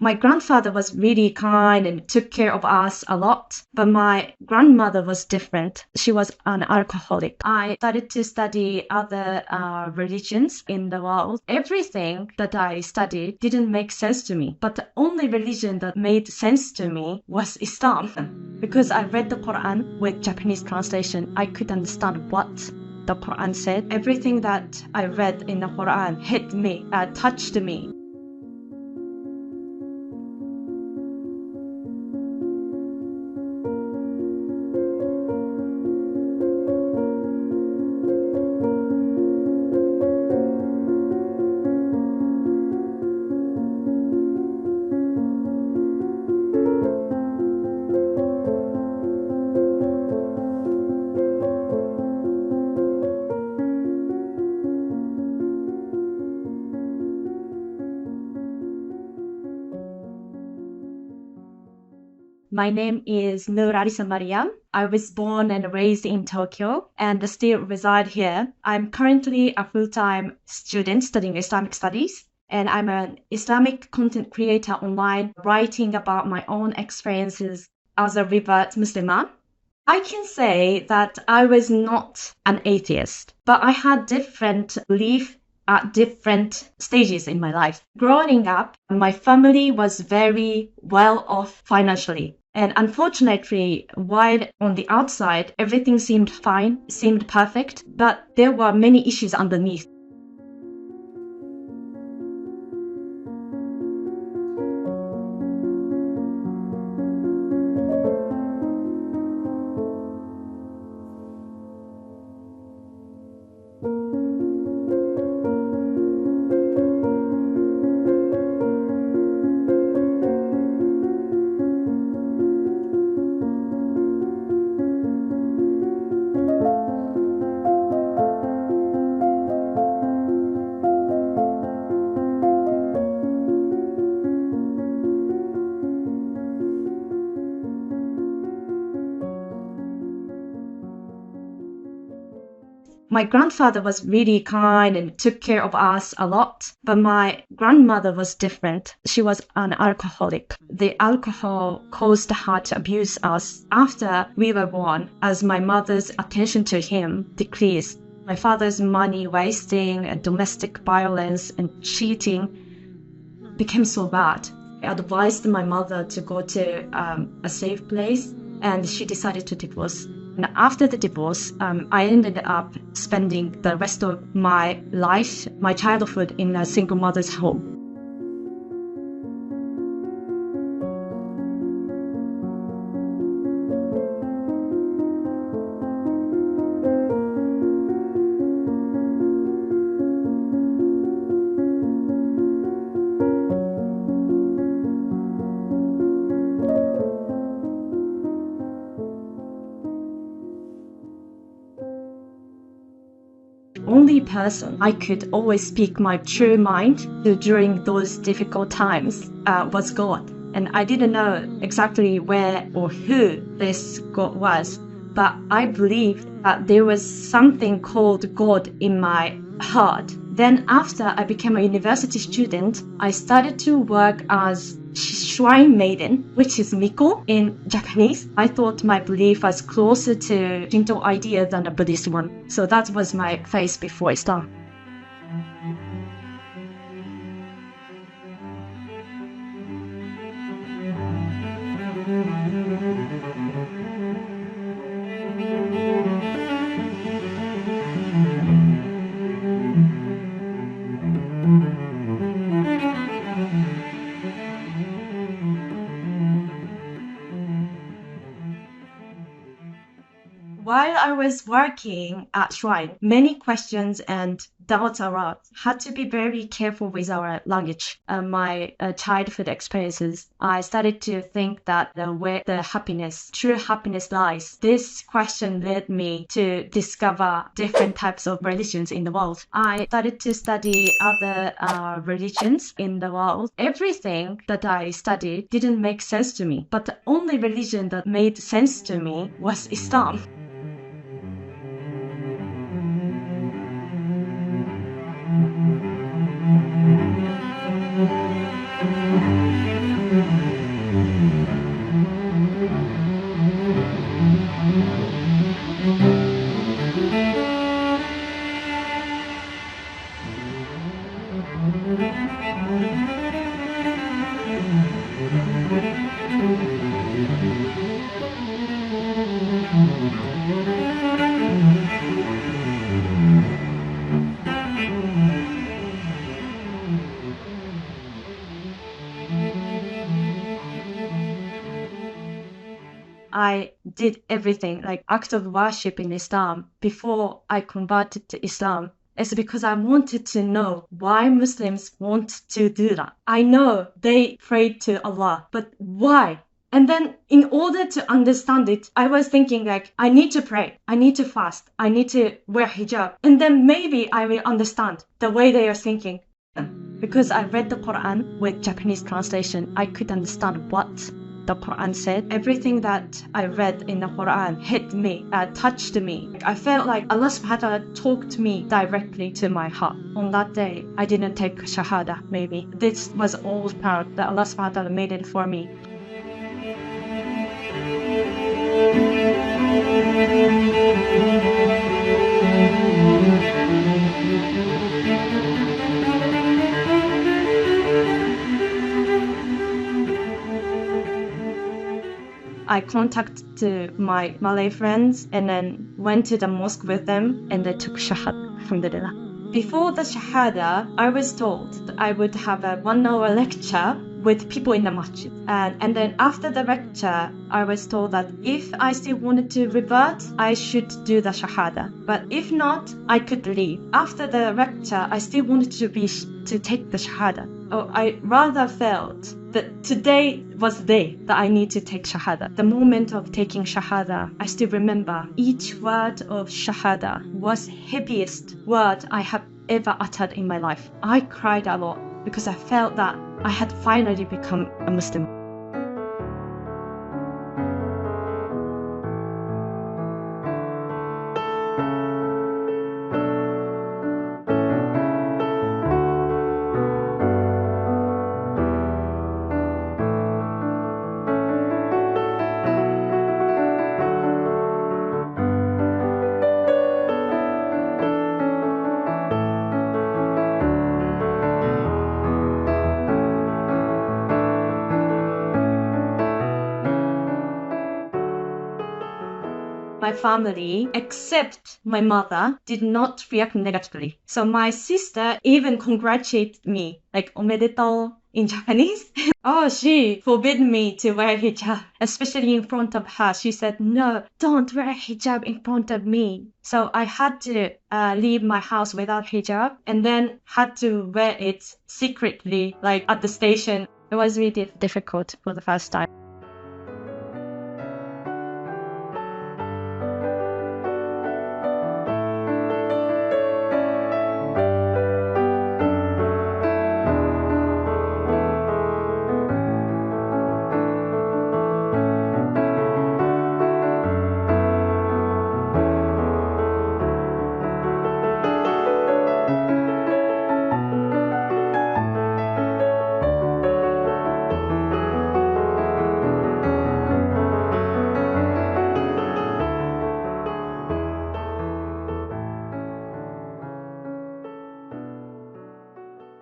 My grandfather was really kind and took care of us a lot, but my grandmother was different. She was an alcoholic. I started to study other religions in the world. Everything that I studied didn't make sense to me, but the only religion that made sense to me was Islam. Because I read the Quran with Japanese translation, I could understand what the Quran said. Everything that I read in the Quran hit me, touched me. My name is Nur Arisa Mariam. I was born and raised in Tokyo and still reside here. I'm currently a full-time student studying Islamic studies, and I'm an Islamic content creator online, writing about my own experiences as a revert Muslimah. I can say that I was not an atheist, but I had different beliefs at different stages in my life. Growing up, my family was very well off financially. And unfortunately, while on the outside, everything seemed fine, seemed perfect, but there were many issues underneath. My grandfather was really kind and took care of us a lot, but my grandmother was different. She was an alcoholic. The alcohol caused her to abuse us after we were born, as my mother's attention to him decreased. My father's money wasting and domestic violence and cheating became so bad. I advised my mother to go to a safe place, and she decided to divorce. And after the divorce, I ended up spending the rest of my life, my childhood, in a single mother's home. Only person I could always speak my true mind to during those difficult times was God. And I didn't know exactly where or who this God was, but I believed that there was something called God in my heart. Then after I became a university student, I started to work as shrine maiden, which is miko in Japanese. I thought my belief was closer to Shinto idea than a Buddhist one. So that was my faith before Islam. While I was working at Shrine, many questions and doubts arose. Had to be very careful with our language. My childhood experiences, I started to think that where the happiness, true happiness lies. This question led me to discover different types of religions in the world. I started to study other religions in the world. Everything that I studied didn't make sense to me, but the only religion that made sense to me was Islam. I did everything, like act of worship in Islam, before I converted to Islam. It's because I wanted to know why Muslims want to do that. I know they pray to Allah, but why? And then in order to understand it, I was thinking like, I need to pray, I need to fast, I need to wear hijab. And then maybe I will understand the way they are thinking. Because I read the Quran with Japanese translation, I could understand what the Quran said. Everything that I read in the Quran hit me, touched me. I felt like Allah subhanahu wa ta'ala talked to me directly to my heart. On that day, I didn't take Shahada, maybe. This was all power that Allah subhanahu wa ta'ala made it for me. I contacted my Malay friends and then went to the mosque with them and they took Shahada, alhamdulillah. Before the Shahada, I was told that I would have a 1-hour lecture with people in the masjid. And then after the lecture, I was told that if I still wanted to revert, I should do the Shahada. But if not, I could leave. After the lecture, I still wanted to take the Shahada. Oh, I rather felt that today was the day that I need to take Shahada. The moment of taking Shahada, I still remember each word of Shahada was heaviest word I have ever uttered in my life. I cried a lot because I felt that I had finally become a Muslim. My family, except my mother, did not react negatively. So my sister even congratulated me, like omedetou in Japanese. Oh, she forbid me to wear hijab, especially in front of her. She said, no, don't wear hijab in front of me. So I had to leave my house without hijab and then had to wear it secretly, like at the station. It was really difficult for the first time.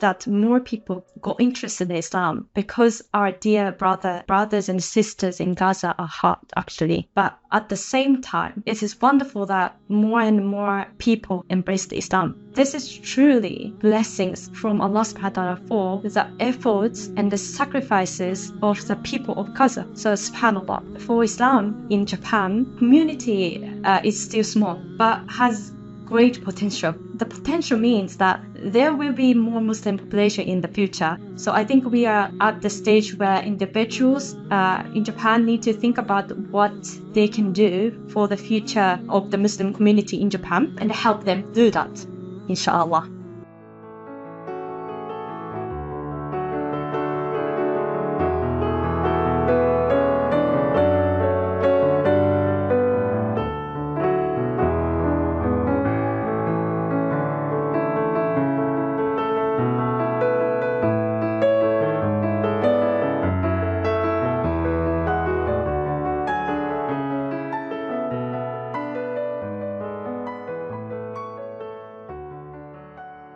That more people got interested in Islam because our dear brothers and sisters in Gaza are hurt, actually. But at the same time, it is wonderful that more and more people embraced Islam. This is truly blessings from Allah subhanahu wa ta'ala for the efforts and the sacrifices of the people of Gaza. So subhanAllah, for Islam in Japan, community is still small, but has great potential. The potential means that there will be more Muslim population in the future. So I think we are at the stage where individuals in Japan need to think about what they can do for the future of the Muslim community in Japan and help them do that, inshallah.